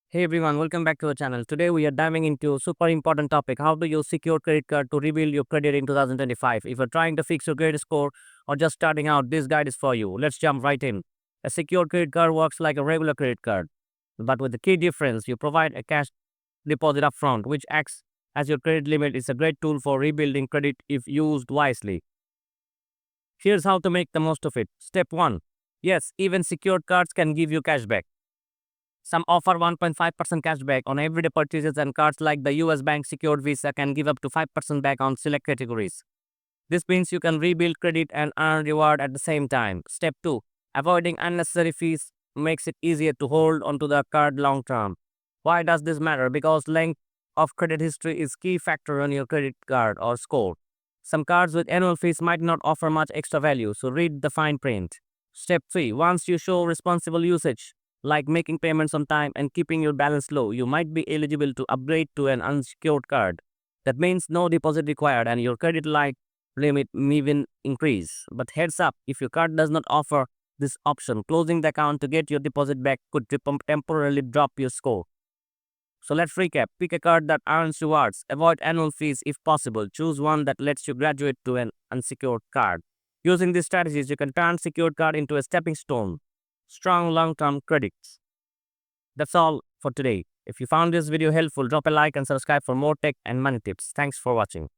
Hey everyone, welcome back to our channel. Today we are diving into a super important topic: how to use secure credit card to rebuild your credit in 2025. If you're trying to fix your credit score or just starting out, this guide is for you. Let's jump right in. A secure credit card works like a regular credit card, but with the key difference: you provide a cash deposit upfront, which acts as your credit limit. It's a great tool for rebuilding credit if used wisely. Here's how to make the most of it. Step 1. Yes, even secured cards can give you cashback. Some offer 1.5% cashback on everyday purchases, and cards like the US Bank Secured Visa can give up to 5% back on select categories. This means you can rebuild credit and earn reward at the same time. Step 2. Avoiding unnecessary fees makes it easier to hold onto the card long term. Why does this matter? Because length of credit history is key factor on your credit card or score. Some cards with annual fees might not offer much extra value, so read the fine print. Step 3. Once you show responsible usage, like making payments on time and keeping your balance low, you might be eligible to upgrade to an unsecured card. That means no deposit required and your credit limit may even increase. But heads up, if your card does not offer this option, closing the account to get your deposit back could temporarily drop your score. So let's recap. Pick a card that earns rewards. Avoid annual fees if possible. Choose one that lets you graduate to an unsecured card. Using these strategies, you can turn secured card into a stepping stone. Strong long-term credits. That's all for today. If you found this video helpful, drop a like and subscribe for more tech and money tips. Thanks for watching.